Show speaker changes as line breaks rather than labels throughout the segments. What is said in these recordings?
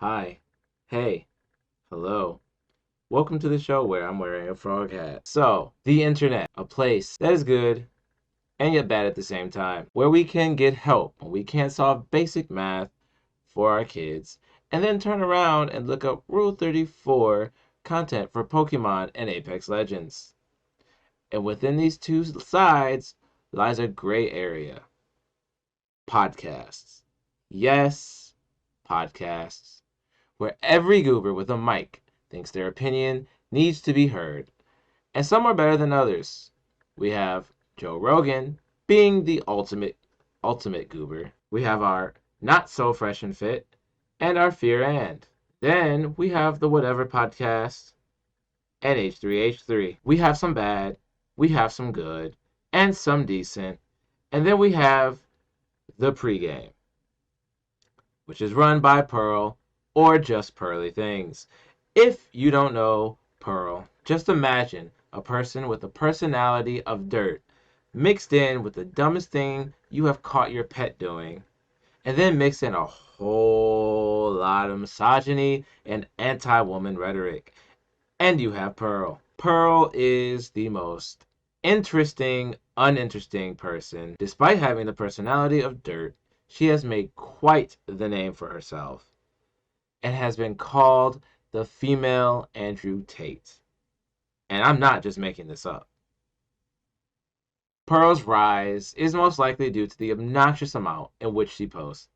Hi. Hey. Hello. Welcome to the show where I'm wearing a frog hat. So, the internet, a place that is good and yet bad at the same time, where we can get help when we can't solve basic math for our kids, and then turn around and look up Rule 34 content for Pokemon and Apex Legends. And within these two sides lies a gray area. Podcasts. Yes, podcasts. Where every goober with a mic thinks their opinion needs to be heard. And some are better than others. We have Joe Rogan being the ultimate goober. We have our not so fresh and fit and our fear and. Then we have the whatever podcast and H3H3. We have some bad, we have some good, and some decent. And then we have the pregame, which is run by Pearl or Justpearlythingz. If you don't know Pearl, just imagine a person with a personality of dirt mixed in with the dumbest thing you have caught your pet doing, and then mix in a whole lot of misogyny and anti-woman rhetoric. And you have Pearl. Pearl is the most interesting, uninteresting person. Despite having the personality of dirt, she has made quite the name for herself and has been called the female Andrew Tate. And I'm not just making this up. Pearl's rise is most likely due to the obnoxious amount in which she posts.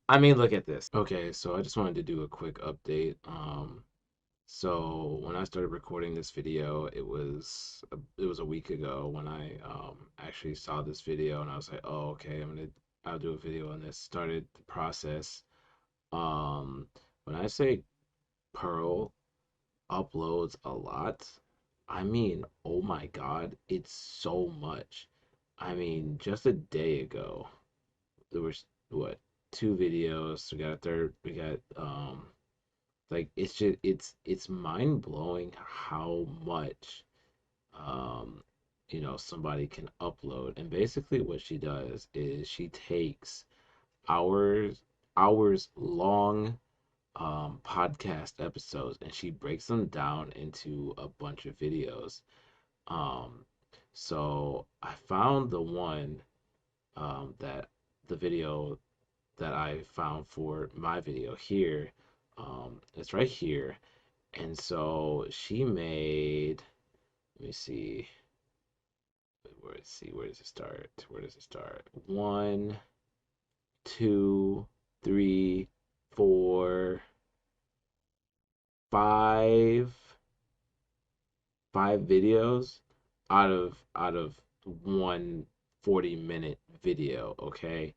I mean, look at this. Okay, so I just wanted to do a quick update. So when I started recording this video, it was a week ago when I actually saw this video, and I was like, oh, okay, I'll do a video on this. Started the process. Um, when I say Pearl uploads a lot, I mean, oh my God, it's so much. I mean, just a day ago, there was what, two videos. We got a third. We got like it's just it's mind blowing how much um somebody can upload. And basically what she does is she takes hours hours long podcast episodes and she breaks them down into a bunch of videos. um so I found that the video that I found for my video here. It's right here. And so she made, let me see, where does it start? Where does it start? One, two, three, four, five, five videos out of one 40-minute video, okay?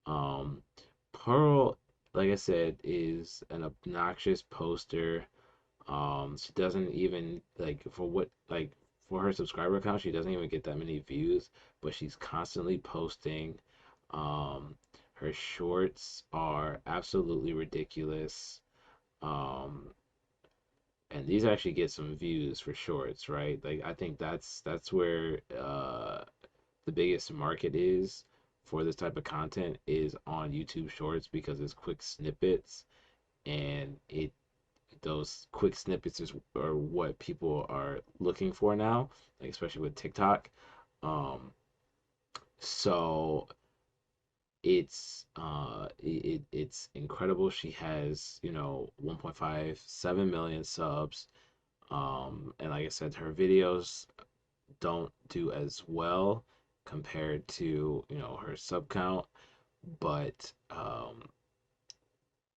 Um, Pearl, like I said, is an obnoxious poster. She doesn't even for her subscriber count, she doesn't even get that many views, but she's constantly posting. Her shorts are absolutely ridiculous. Um, and these actually get some views for shorts, right? Like I think that's where the biggest market is for this type of content is on YouTube Shorts because it's quick snippets, and it those quick snippets are what people are looking for now, like especially with TikTok. Um, so it's incredible. She has 1.57 million subs. And like I said, her videos don't do as well compared to her sub count, but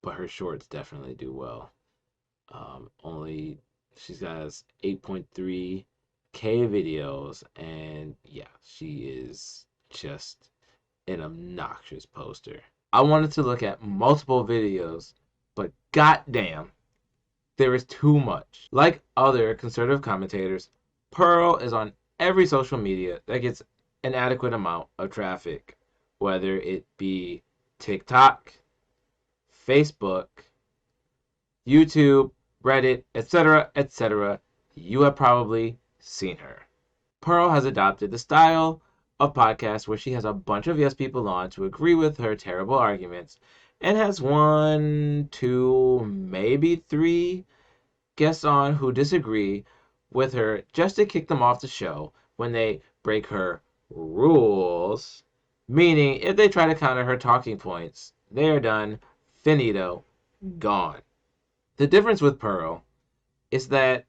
her shorts definitely do well. Only she's got 8.3K videos, and yeah, she is just an obnoxious poster. I wanted to look at multiple videos, but goddamn, there is too much. Like other conservative commentators, Pearl is on every social media that gets an adequate amount of traffic, whether it be TikTok, Facebook, YouTube, Reddit, etc., etc. You have probably seen her. Pearl has adopted the style of podcast where she has a bunch of yes people on to agree with her terrible arguments and has 1, 2, maybe 3 guests on who disagree with her just to kick them off the show when they break her rules. Meaning, if they try to counter her talking points, they are done, finito, gone. The difference with Pearl is that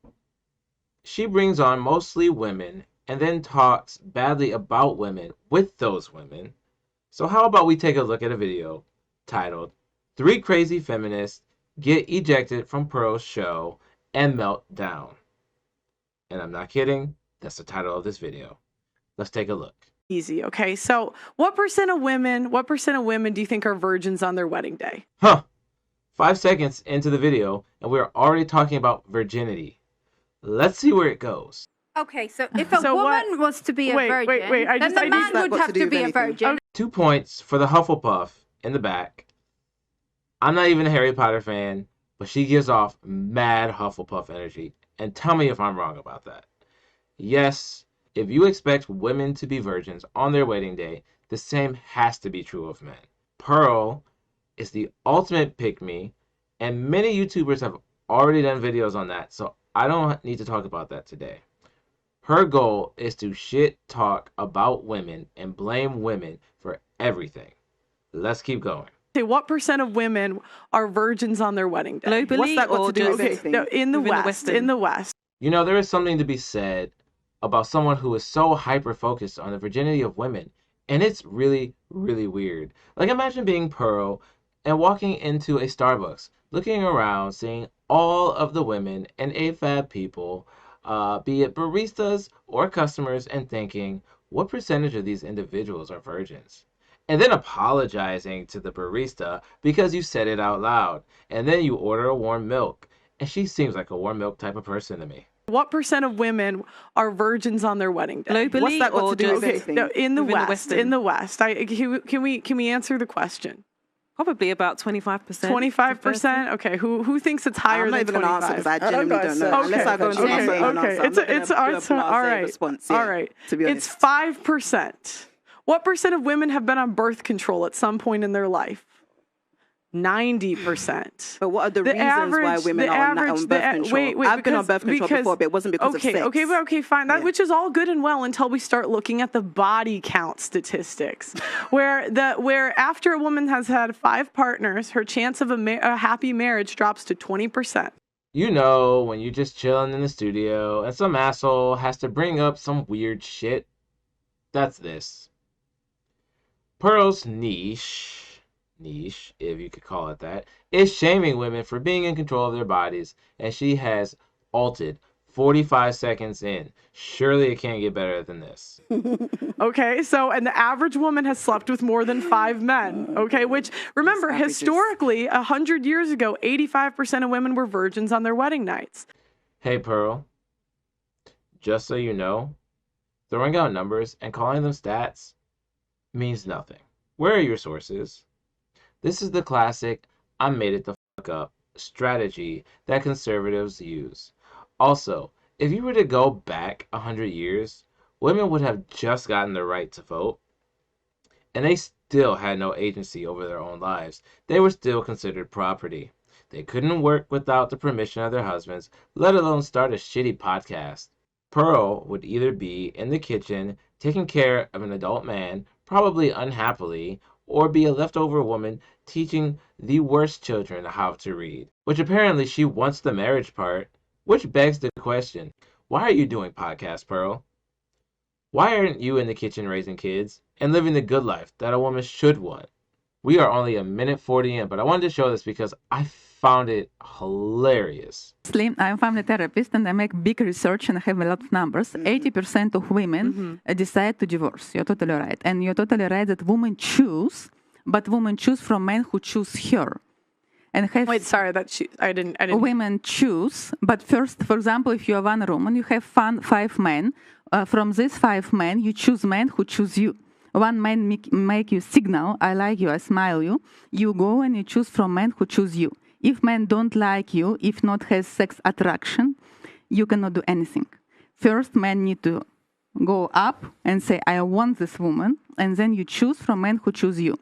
she brings on mostly women and then talks badly about women with those women. So how about we take a look at a video titled 3 Crazy Feminists Get Ejected from Pearl's Show and Melt Down. And I'm not kidding, that's the title of this video. Let's take a look.
Easy, okay? So what percent of women do you think are virgins on their wedding day?
5 seconds into the video, and we're already talking about virginity. Let's see where it goes.
Okay, so if a woman was to be a virgin, then the man would have to be a virgin.
Okay. 2 points for the Hufflepuff in the back. I'm not even a Harry Potter fan, but she gives off mad Hufflepuff energy. And tell me if I'm wrong about that. Yes, if you expect women to be virgins on their wedding day, the same has to be true of men. Pearl is the ultimate pick-me, and many YouTubers have already done videos on that, so I don't need to talk about that today. Her goal is to shit talk about women and blame women for everything. Let's keep going.
Okay, what percent of women are virgins on their wedding day?
Globally,
what's that
or
to do with
just
no, in the West? In the West.
You know, there is something to be said about someone who is so hyper-focused on the virginity of women, and it's really, really weird. Like, imagine being Pearl and walking into a Starbucks, looking around, seeing all of the women and AFAB people, be it baristas or customers, and thinking, what percentage of these individuals are virgins? And then apologizing to the barista because you said it out loud. And then you order a warm milk. And she seems like a warm milk type of person to me.
What percent of women are virgins on their wedding day?
Globally,
what's that
or
to do with
just
no, in the West?
Western?
In the West. Can we answer the question?
Probably about 25%.
25%. Okay. Who thinks it's higher
I'm not
than
even going to answer
25?
because I genuinely don't know. Unless I go into my phone and answer.
It's all right.
Response,
all right.
To be honest.
It's 5%. What percent of women have been on birth control at some point in their life? 90%.
But what are the reasons why women are on birth control? I've been on birth control before, but it wasn't because of sex.
Okay, fine. That which is all good and well until we start looking at the body count statistics, where after a woman has had 5 partners, her chance of a happy marriage drops to 20%.
You know, when you're just chilling in the studio and some asshole has to bring up some weird shit. That's this. Pearl's niche, if you could call it that, is shaming women for being in control of their bodies, and she has ulted 45 seconds in. Surely it can't get better than this.
Okay, so, and the average woman has slept with more than 5 men, okay, which, remember, historically, 100 years ago, 85% of women were virgins on their wedding nights.
Hey, Pearl, just so you know, throwing out numbers and calling them stats means nothing. Where are your sources? This is the classic I made it the fuck up strategy that conservatives use. Also, if you were to go back 100 years, women would have just gotten the right to vote, and they still had no agency over their own lives. They were still considered property. They couldn't work without the permission of their husbands, let alone start a shitty podcast. Pearl would either be in the kitchen taking care of an adult man, probably unhappily, or be a leftover woman teaching the worst children how to read, which apparently she wants the marriage part, which begs the question, why are you doing podcasts, Pearl? Why aren't you in the kitchen raising kids and living the good life that a woman should want? We are only a minute 40 in, but I wanted to show this because I found it hilarious.
I'm a family therapist and I make big research and I have a lot of numbers. 80% of women decide to divorce. You're totally right. And you're totally right that women choose, but women choose from men who choose her. And
Wait, sorry, I didn't.
Women choose, but first, for example, if you are one woman, you have 5 men. From these 5 men, you choose men who choose you. One man make you signal, I like you, I smile you. You go and you choose from men who choose you. If men don't like you, if not has sex attraction, you cannot do anything. First, men need to go up and say, I want this woman, and then you choose from men who choose you.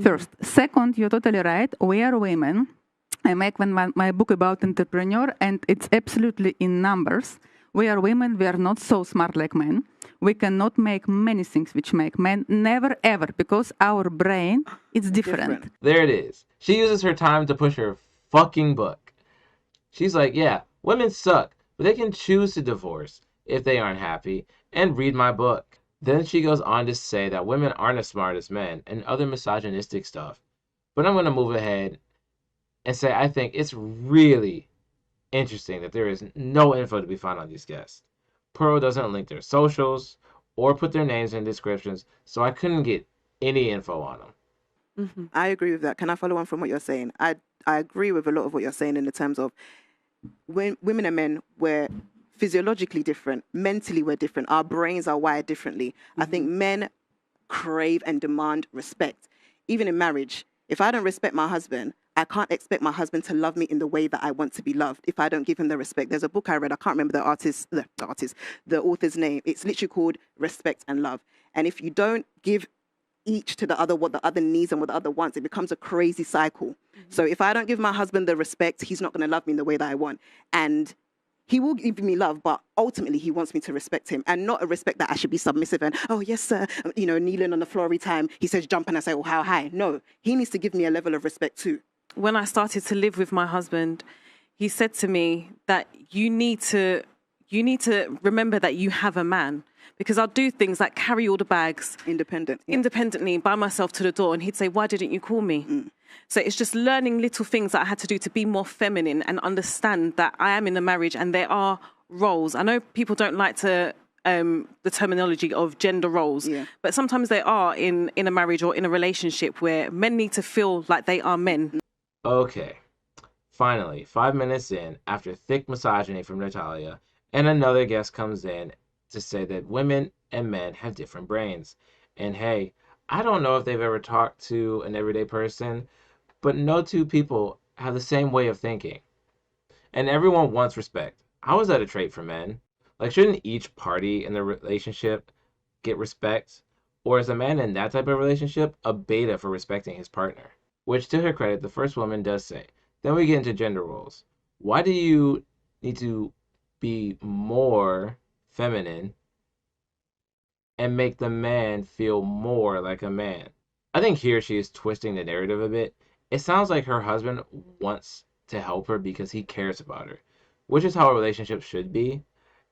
First. Second, you're totally right. We are women. I make my book about entrepreneur, and it's absolutely in numbers. We are women. We are not so smart like men. We cannot make many things which make men. Never, ever, because our brain is different.
There it is. She uses her time to push her fucking book. She's like, yeah, women suck, but they can choose to divorce if they aren't happy and read my book. Then she goes on to say that women aren't as smart as men and other misogynistic stuff. But I'm going to move ahead and say I think it's really interesting that there is no info to be found on these guests. Pearl doesn't link their socials or put their names in descriptions, so I couldn't get any info on them.
I agree with that. Can I follow on from what you're saying? I agree with a lot of what you're saying in the terms of when women and men were physiologically different, mentally we're different, our brains are wired differently. I think men crave and demand respect. Even in marriage, if I don't respect my husband, I can't expect my husband to love me in the way that I want to be loved if I don't give him the respect. There's a book I read, I can't remember the author's name. It's literally called Respect and Love. And if you don't give each to the other what the other needs and what the other wants, it becomes a crazy cycle. So if I don't give my husband the respect, he's not going to love me in the way that I want. And he will give me love, but ultimately he wants me to respect him, and not a respect that I should be submissive and, oh, yes, sir, kneeling on the floor every time he says jump and I say, oh, how high? No, he needs to give me a level of respect too.
When I started to live with my husband, he said to me that you need to remember that you have a man, because I'll do things like carry all the bags independently by myself to the door, and he'd say, why didn't you call me? So it's just learning little things that I had to do to be more feminine and understand that I am in a marriage and there are roles. I know people don't like to the terminology of gender roles, but sometimes they are in a marriage or in a relationship where men need to feel like they are men.
Okay, finally, 5 minutes in, after thick misogyny from Natalia, and another guest comes in to say that women and men have different brains. And hey, I don't know if they've ever talked to an everyday person, but no two people have the same way of thinking. And everyone wants respect. How is that a trait for men? Like, shouldn't each party in the relationship get respect? Or is a man in that type of relationship a beta for respecting his partner? Which, to her credit, the first woman does say. Then we get into gender roles. Why do you need to be more feminine and make the man feel more like a man? I think here she is twisting the narrative a bit. It sounds like her husband wants to help her because he cares about her, which is how a relationship should be.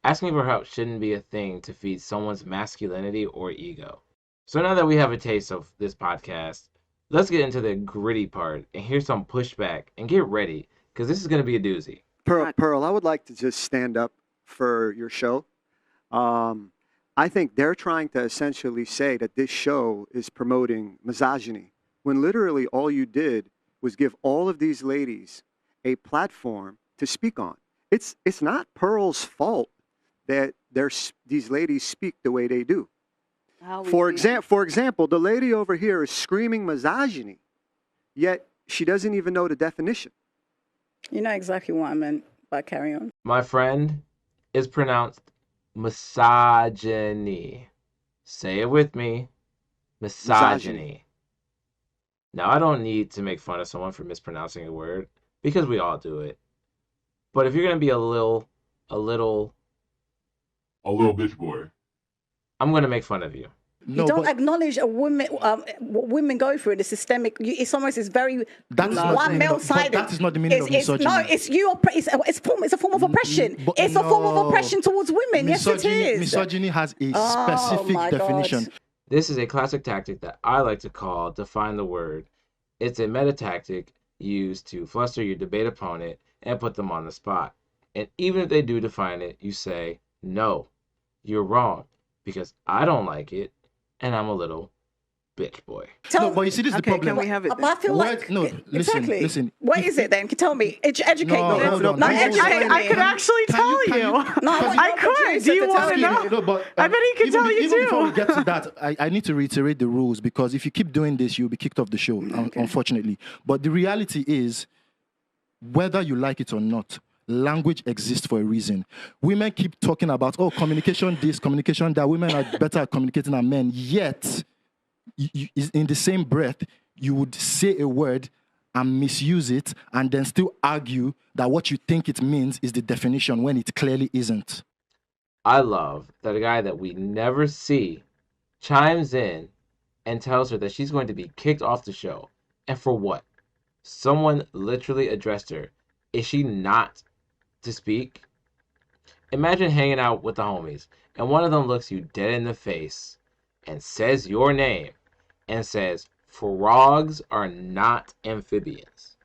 Asking for help shouldn't be a thing to feed someone's masculinity or ego. So now that we have a taste of this podcast, let's get into the gritty part and hear some pushback and get ready, because this is going to be a doozy.
Pearl, I would like to just stand up for your show. I think they're trying to essentially say that this show is promoting misogyny, when literally all you did was give all of these ladies a platform to speak on. It's not Pearl's fault that these ladies speak the way they do. For example, the lady over here is screaming misogyny, yet she doesn't even know the definition.
You know exactly what I meant by carry on.
My friend, is pronounced misogyny. Say it with me. Misogyny. Now, I don't need to make fun of someone for mispronouncing a word, because we all do it. But if you're going to be a little bitch boy, I'm going to make fun of you.
You don't acknowledge a woman, what women go through. The systemic. It's almost very one male-sided.
That is not the meaning of misogyny.
No, it's you. It's a form of oppression. It's a form of oppression towards women. Yes, it is.
Misogyny has a specific definition.
This is a classic tactic that I like to call define the word. It's a meta tactic used to fluster your debate opponent and put them on the spot. And even if they do define it, you say, no, you're wrong, because I don't like it, and I'm a little bitch boy.
But you see, this is the problem.
Can we have it?
I feel like
listen.
What is it then? Tell me. Educate me.
I could actually tell you. I could. Do you want to know? I bet he could tell you too.
Before we get to that, I need to reiterate the rules, because if you keep doing this, you'll be kicked off the show, unfortunately. But the reality is, whether you like it or not, language exists for a reason. Women keep talking about, communication this, communication that. Women are better at communicating than men. Yet, in the same breath, you would say a word and misuse it and then still argue that what you think it means is the definition when it clearly isn't.
I love that a guy that we never see chimes in and tells her that she's going to be kicked off the show. And for what? Someone literally addressed her. Is she not to speak? Imagine hanging out with the homies and one of them looks you dead in the face and says your name and says, frogs are not amphibians.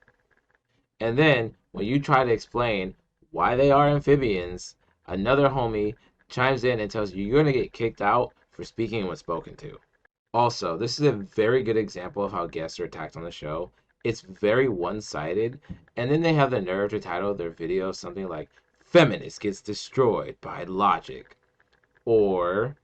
And then when you try to explain why they are amphibians, another homie chimes in and tells you you're going to get kicked out for speaking when spoken to. Also, this is a very good example of how guests are attacked on the show. It's very one-sided, and then they have the nerve to title their video something like "Feminist Gets Destroyed by Logic," or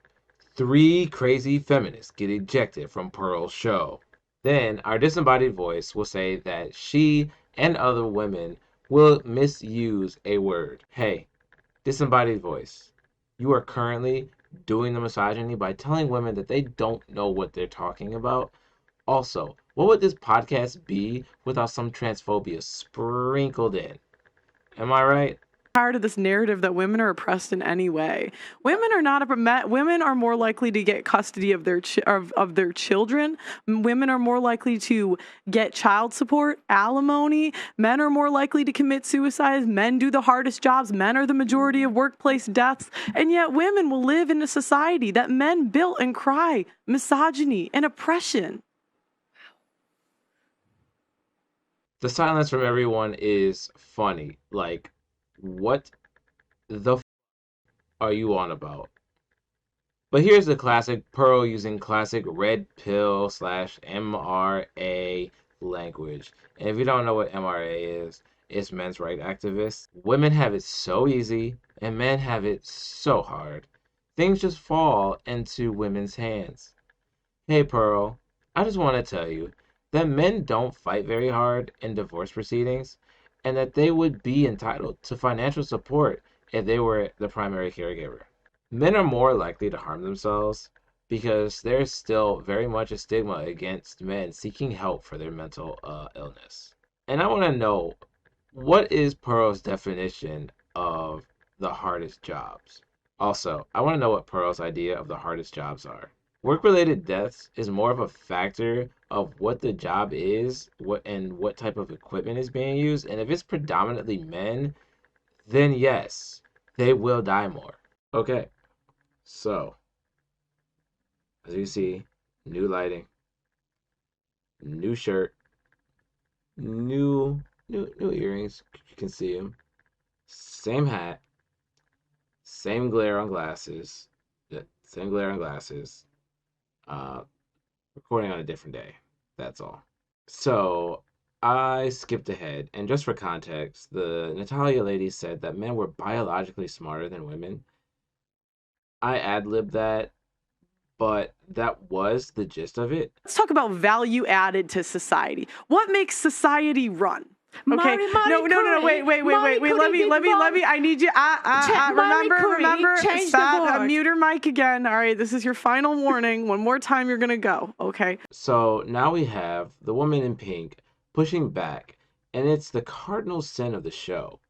"3 Crazy Feminists Get Ejected from Pearl's Show." Then our disembodied voice will say that she and other women will misuse a word. Hey, disembodied voice, you are currently doing the misogyny by telling women that they don't know what they're talking about. Also, what would this podcast be without some transphobia sprinkled in? Am I right?
Tired of this narrative that women are oppressed in any way. Women are more likely to get custody of their children. Women are more likely to get child support, alimony. Men are more likely to commit suicide. Men do the hardest jobs. Men are the majority of workplace deaths. And yet women will live in a society that men built and cry misogyny and oppression.
The silence from everyone is funny. Like, what the are you on about? But here's the classic Pearl using classic red pill / MRA language. And if you don't know what MRA is, it's men's rights activists. Women have it so easy and men have it so hard. Things just fall into women's hands. Hey Pearl, I just want to tell you that men don't fight very hard in divorce proceedings, and that they would be entitled to financial support if they were the primary caregiver. Men are more likely to harm themselves because there's still very much a stigma against men seeking help for their mental illness. And I want to know, what is Pearl's definition of the hardest jobs? Also, I want to know what Pearl's idea of the hardest jobs are. Work-related deaths is more of a factor of what the job is, what type of equipment is being used, and if it's predominantly men, then yes, they will die more. Okay, so as you see, new lighting, new shirt, new earrings. You can see them. Same hat, same glare on glasses. Same glare on glasses. Recording on a different day. That's all. So I skipped ahead, and just for context, the Natalia lady said that men were biologically smarter than women. I ad-libbed that, but that was the gist of it.
Let's talk about value added to society. What makes society run? Okay. No. Wait. Let me. I need you. Remember. Stop. Mute her mic again. All right. This is your final warning. One more time, you're gonna go. Okay.
So now we have the woman in pink pushing back, and it's the cardinal sin of the show.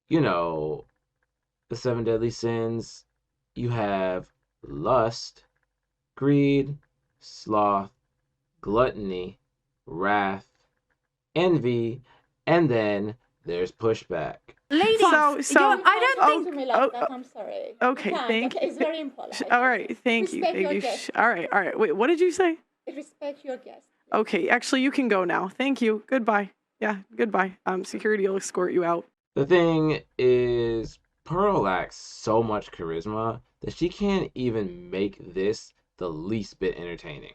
You know, the 7 deadly sins. You have lust, greed, sloth, gluttony, wrath, envy, and then there's pushback.
Ladies, I don't think
to me like that. I'm sorry.
Okay, thank you.
It's very impolite.
All right, thank you. All right. Wait, what did you say?
Respect your guests.
Okay, actually, you can go now. Thank you. Goodbye. Yeah, goodbye. Security will escort you out.
The thing is, Pearl lacks so much charisma that she can't even make this the least bit entertaining.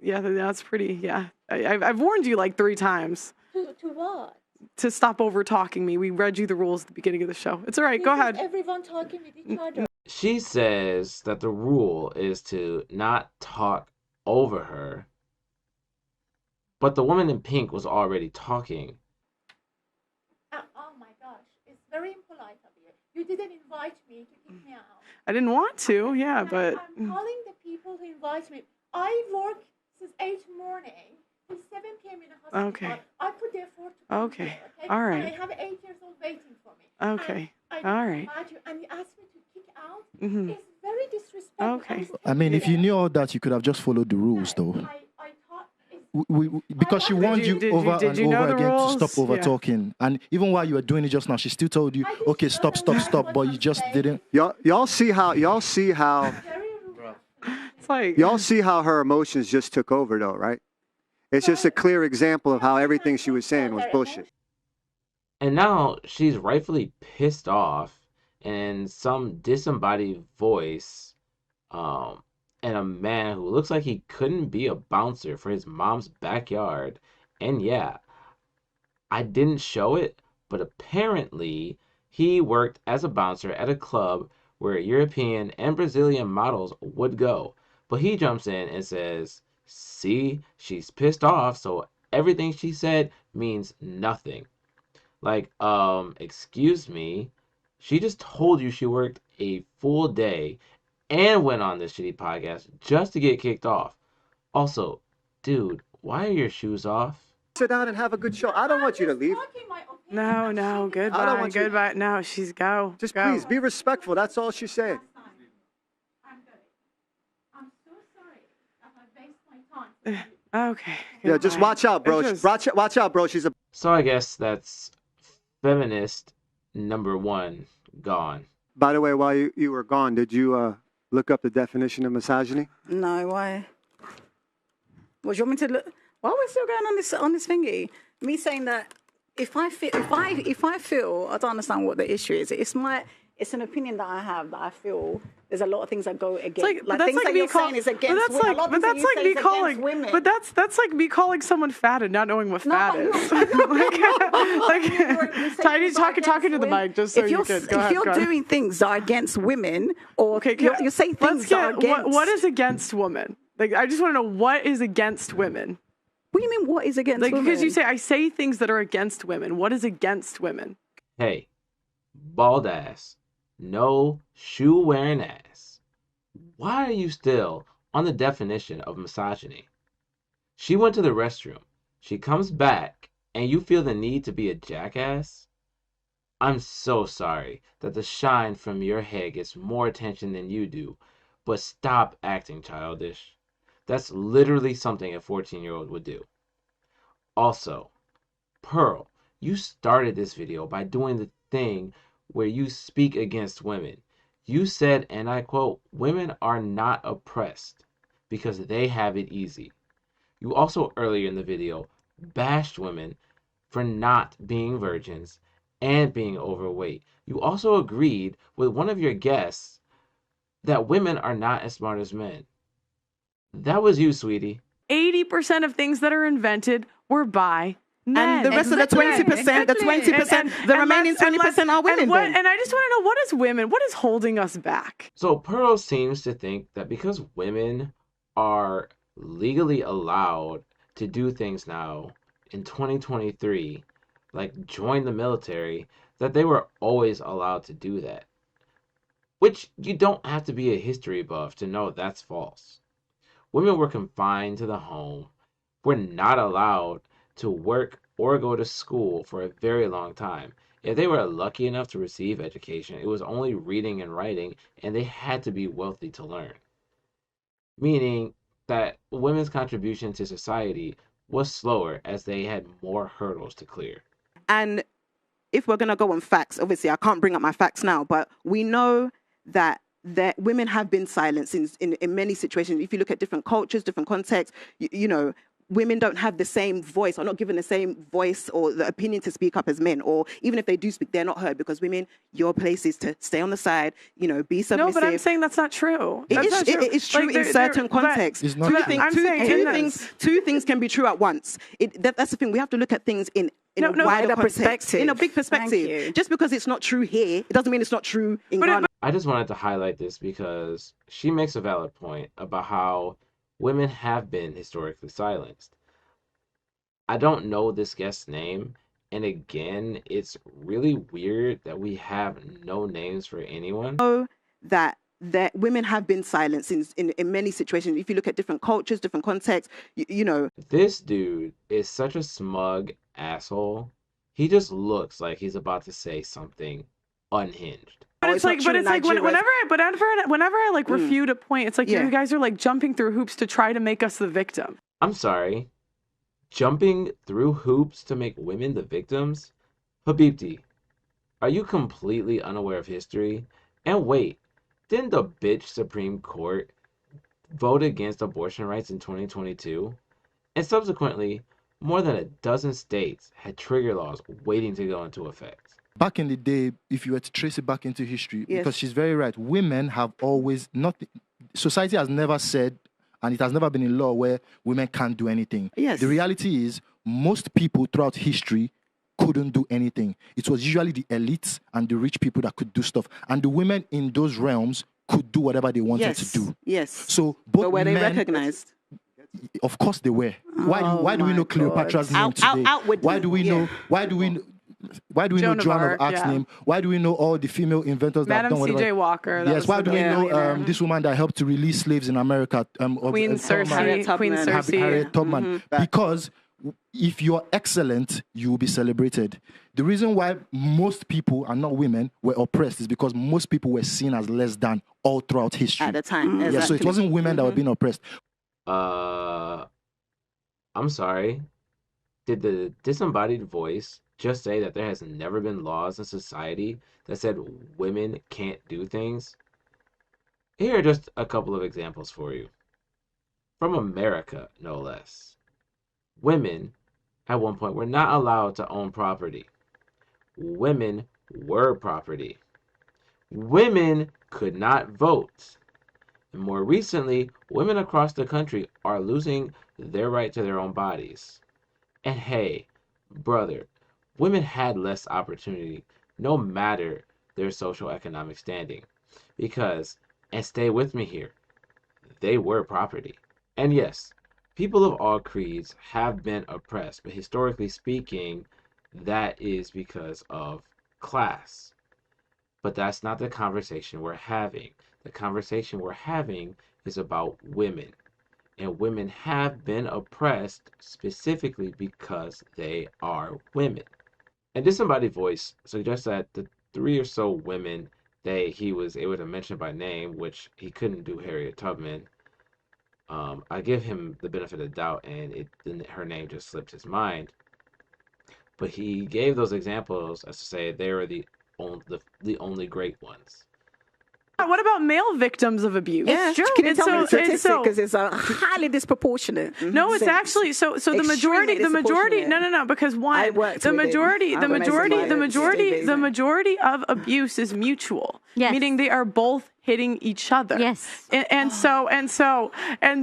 Yeah, that's pretty. Yeah, I've warned you like 3 times.
To what?
To stop over talking me. We read you the rules at the beginning of the show. It's all right. Go ahead.
Everyone talking with each other.
She says that the rule is to not talk over her, but the woman in pink was already talking.
Oh my gosh, it's very impolite of you. You didn't invite me to kick me out.
I didn't want to. Yeah, but
I'm calling the people who invite me. I work since 8 morning till 7 p.m. in the hospital.
Okay.
I put the effort to come
Okay.
here, okay?
All right.
And I have 8 years old waiting for me.
Okay.
And
All right.
And you asked me to kick out.
Mm-hmm.
It's very disrespectful.
Okay.
I mean, if you knew all that, you could have just followed the rules, though.
I thought
Because she warned you over and over again to stop over talking. And even while you were doing it just now, she still told you, okay, stop, but you just didn't.
Y'all see how
It's like,
y'all see how her emotions just took over, though, right? It's just a clear example of how everything she was saying was bullshit.
And now she's rightfully pissed off, and some disembodied voice, and a man who looks like he couldn't be a bouncer for his mom's backyard. And yeah, I didn't show it, but apparently he worked as a bouncer at a club where European and Brazilian models would go. But he jumps in and says, see, she's pissed off, so everything she said means nothing. Like, excuse me, she just told you she worked a full day and went on this shitty podcast just to get kicked off. Also, dude, why are your shoes off?
Sit down and have a good show. I don't want you to leave.
No, goodbye.
I don't want you-
Goodbye. No, she's go.
Just
go.
please be respectful. That's all she said.
I'm so sorry that I waste my time.
Okay.
Yeah, just
goodbye.
watch out, bro. Watch out, bro. She's a.
So I guess that's feminist number 1 gone.
By the way, while you were gone, did you look up the definition of misogyny?
No, why? What do you want me to look? Why are we still going on this thingy? Me saying that if I feel, I don't understand what the issue is. It's an opinion that I have that I feel there's a lot of things that go against.
Like
things that you're saying is against women.
But that's like me calling. But that's like me calling someone fat and not knowing what fat is. Tidy talking to the mic just so you can.
If you're doing things that are against women, or you're saying things that are against.
What is against women? Like, I just want to know what is against women.
What do you mean? What is against women?
Because you say I say things that are against women. What is against women?
Hey, bald ass, no shoe wearing ass. Why are you still on the definition of misogyny? She went to the restroom. She comes back, and you feel the need to be a jackass? I'm so sorry that the shine from your head gets more attention than you do, but stop acting childish. That's literally something a 14-year-old would do. Also, Pearl, you started this video by doing the thing where you speak against women. You said, and I quote, women are not oppressed because they have it easy. You also earlier in the video bashed women for not being virgins and being overweight. You also agreed with one of your guests that women are not as smart as men. That was you, sweetie.
80% of things that are invented were by men.
And the rest of the 20%, the remaining 20% are women.
And I just want to know, what is holding us back?
So Pearl seems to think that because women are legally allowed to do things now in 2023, like join the military, that they were always allowed to do that. Which you don't have to be a history buff to know that's false. Women were confined to the home, were not allowed to work or go to school for a very long time. If they were lucky enough to receive education, it was only reading and writing, and they had to be wealthy to learn. Meaning that women's contribution to society was slower as they had more hurdles to clear.
And if we're going to go on facts, obviously I can't bring up my facts now, but we know that women have been silenced in many situations. If you look at different cultures, different contexts, you know, women don't have the same voice, or not given the same voice or the opinion to speak up as men, or even if they do speak, they're not heard, because women, your place is to stay on the side, you know, be submissive.
No, but I'm saying that's not true.
It is true in certain contexts. Two things can be true at once. That's the thing. We have to look at things in a wider perspective. In a big perspective. Just because it's not true here, it doesn't mean it's not true in Ghana.
I just wanted to highlight this because she makes a valid point about how women have been historically silenced. I don't know this guest's name, and again, it's really weird that we have no names for anyone.
Know that that women have been silenced in many situations. If you look at different cultures, different contexts, you know.
This dude is such a smug asshole. He just looks like he's about to say something unhinged.
But it's like whenever I like refute a point, it's like you guys are like jumping through hoops to try to make us the victim.
I'm sorry. Jumping through hoops to make women the victims? Habibti, are you completely unaware of history? And wait, didn't the bitch Supreme Court vote against abortion rights in 2022? And subsequently, more than a dozen states had trigger laws waiting to go into effect.
Back in the day, if you were to trace it back into history, because she's very right, women have always society has never said, and it has never been in law where women can't do anything.
Yes.
The reality is, most people throughout history couldn't do anything. It was usually the elites and the rich people that could do stuff. And the women in those realms could do whatever they wanted to do.
Yes.
So both
but were they recognized?
Of course they were. Why do we know Cleopatra's name today? Why do we know Joan of Arc's name? Why do we know all the female inventors that have done whatever?
C.J. Walker.
Yes, why do we know this woman that helped to release slaves in America?
Queen Circe.
Harriet Tubman. Because if you're excellent, you will be celebrated. The reason why most people, and not women, were oppressed is because most people were seen as less than all throughout history.
At the time.
Yeah, so it wasn't women that were being oppressed.
I'm sorry. Did the disembodied voice just say that there has never been laws in society that said women can't do things? Here are just a couple of examples for you. From America, no less. Women, at one point, were not allowed to own property. Women were property. Women could not vote. And more recently, women across the country are losing their right to their own bodies. And hey, brother, women had less opportunity, no matter their social economic standing. Because, and stay with me here, they were property. And yes, people of all creeds have been oppressed, but historically speaking, that is because of class. But that's not the conversation we're having. The conversation we're having is about women. And women have been oppressed specifically because they are women. And Disembodied Voice suggests that the 3 or so women that he was able to mention by name, which he couldn't do Harriet Tubman, I give him the benefit of the doubt, and her name just slipped his mind. But he gave those examples as to say they were the only great ones.
What about male victims of abuse?
Yeah, true. Can you tell me the statistic? Because it's highly disproportionate.
No, it's actually so the majority. No. Because the majority of abuse is mutual.
Yes.
Meaning they are both hitting each other.
Yes.
And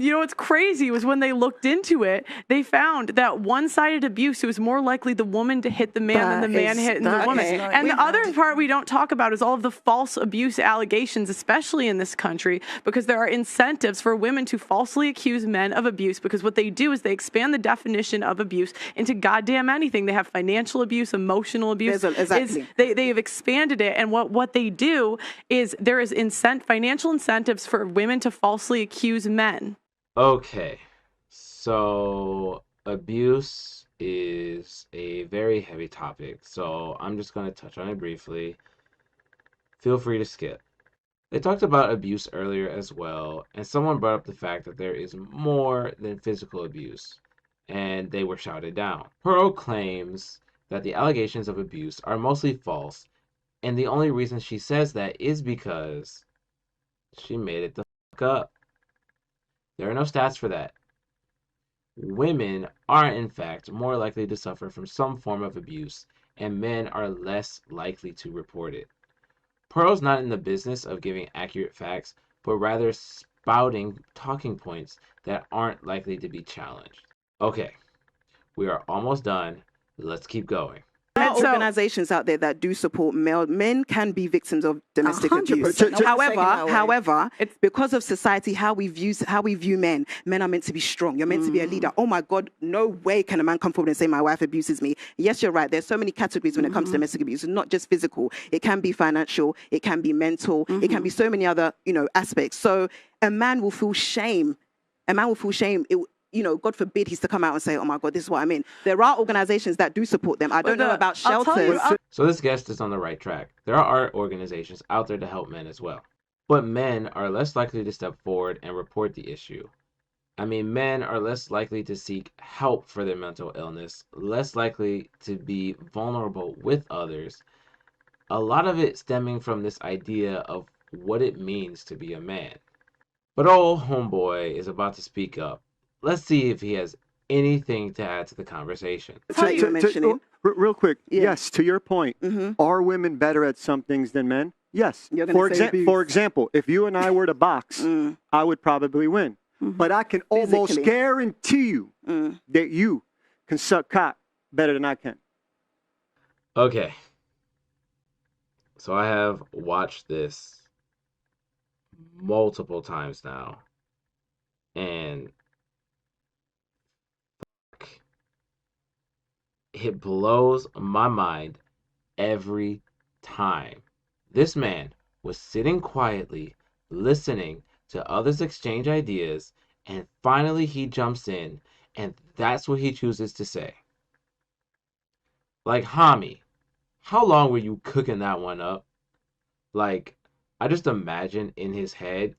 you know what's crazy was when they looked into it, they found that one-sided abuse, it was more likely the woman to hit the man than the man hitting the woman. And the other part we don't talk about is all of the false abuse allegations, especially in this country, because there are incentives for women to falsely accuse men of abuse, because what they do is they expand the definition of abuse into goddamn anything. They have financial abuse, emotional abuse.
Exactly.
They have expanded it, and what they do is there is financial incentives for women to falsely accuse men.
Okay, so abuse is a very heavy topic, so I'm just going to touch on it briefly. Feel free to skip. They talked about abuse earlier as well, and someone brought up the fact that there is more than physical abuse, and they were shouted down. Pearl claims that the allegations of abuse are mostly false, and the only reason she says that is because she made it the fuck up. There are no stats for that. Women are, in fact, more likely to suffer from some form of abuse, and men are less likely to report it. Pearl's not in the business of giving accurate facts, but rather spouting talking points that aren't likely to be challenged. Okay, we are almost done. Let's keep going.
organizations out there that do support men can be victims of domestic abuse. However, because of society, how we view men are meant to be strong. You're meant to be a leader. Oh my God, no way can a man come forward and say my wife abuses me. Yes, you're right. There's so many categories when it comes to domestic abuse. It's not just physical. It can be financial. It can be mental. It can be so many other, aspects. So a man will feel shame. God forbid he's to come out and say, oh my God, this is what I'm in. There are organizations that do support them. I don't know about shelters.
So this guest is on the right track. There are organizations out there to help men as well. But men are less likely to step forward and report the issue. I mean, men are less likely to seek help for their mental illness, less likely to be vulnerable with others. A lot of it stemming from this idea of what it means to be a man. But old homeboy is about to speak up. Let's see if he has anything to add to the conversation.
Real quick, yes, to your point, are women better at some things than men? Yes. For example, if you and I were to box, I would probably win. But I can almost guarantee you that you can suck cock better than I can.
Okay. So I have watched this multiple times now. And it blows my mind every time. This man was sitting quietly, listening to others exchange ideas, and finally he jumps in, and that's what he chooses to say. Like, Hami, how long were you cooking that one up? Like, I just imagine in his head,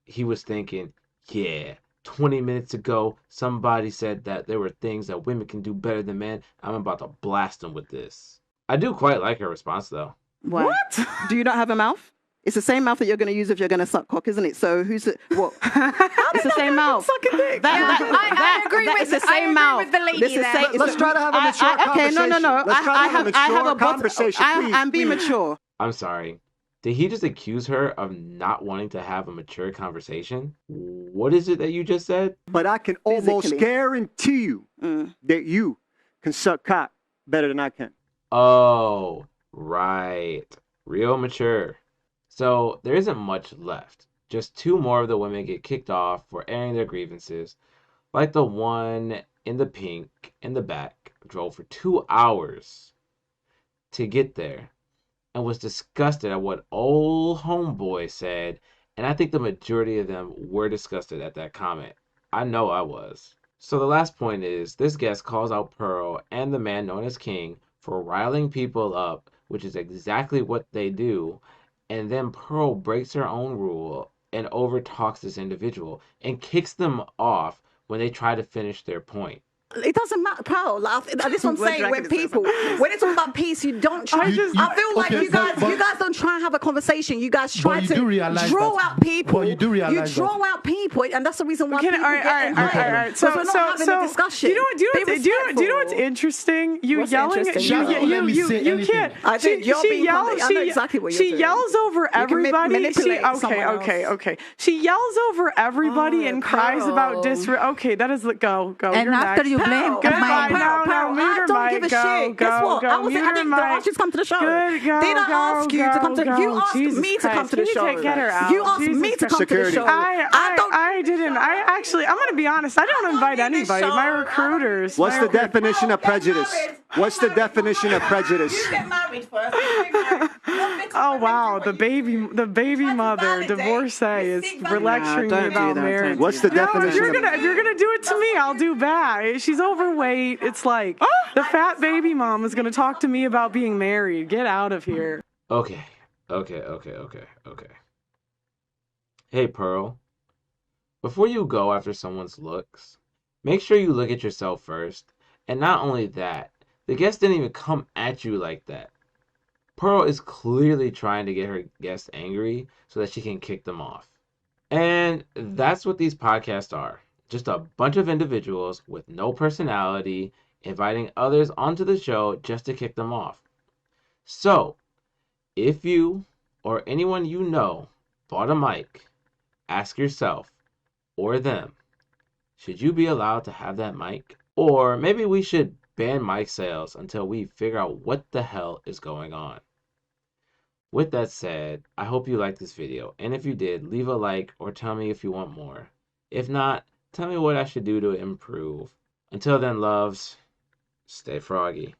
he was thinking, yeah, 20 minutes ago, somebody said that there were things that women can do better than men. I'm about to blast them with this. I do quite like her response, though.
What? Do you not have a mouth? It's the same mouth that you're going to use if you're going to suck cock, isn't it? So who's it? What? It's the same mouth.
Sucking dick. I agree with the same mouth. With the lady there.
Let's try to have a mature conversation.
Okay, no.
Let's try to have a mature conversation, please.
I'm being mature.
I'm sorry. Did he just accuse her of not wanting to have a mature conversation? What is it that you just said?
But I can almost guarantee you that you can suck cock better than I can.
Oh, right. Real mature. So there isn't much left. Just 2 more of the women get kicked off for airing their grievances. Like the one in the pink in the back drove for 2 hours to get there and was disgusted at what old homeboy said. And I think the majority of them were disgusted at that comment. I know I was. So the last point is, this guest calls out Pearl and the man known as King for riling people up, which is exactly what they do. And then Pearl breaks her own rule and overtalks this individual and kicks them off when they try to finish their point.
It doesn't matter, Pearl. This is what I'm saying. When it's all about peace, you don't try. I feel like you guys don't try and have a conversation. You guys try to draw out people.
But you do realize
you draw out people, and that's the reason why people
all right. So
we're not having a discussion.
Do you know what's interesting? You yelling at you can't.
I think you're being. I know exactly what you're doing.
She yells over everybody. Okay. She yells over everybody and cries about Okay, that is go.
And after you blame
Goodbye. No,
I don't give a shit. Guess what? I didn't ask you to come to the show. Did I ask you to come to? You asked me to come to the show. You asked me to come to the show.
I didn't. I'm going to be honest. I don't invite anybody. My recruiters.
What's the definition of prejudice? What's the definition of prejudice?
You get married first.
Oh wow, the baby mother divorcee is lecturing me about marriage.
What's the definition?
If you're gonna do it to me, I'll do back. She's overweight. It's like the fat baby mom is gonna talk to me about being married. Get out of here.
Okay. Hey Pearl, before you go after someone's looks, make sure you look at yourself first. And not only that, the guest didn't even come at you like that. Pearl is clearly trying to get her guests angry so that she can kick them off. And that's what these podcasts are. Just a bunch of individuals with no personality inviting others onto the show just to kick them off. So, if you or anyone you know bought a mic, ask yourself or them, should you be allowed to have that mic? Or maybe we should ban mic sales until we figure out what the hell is going on. With that said, I hope you liked this video, and if you did, leave a like or tell me if you want more. If not, tell me what I should do to improve. Until then, loves, stay froggy.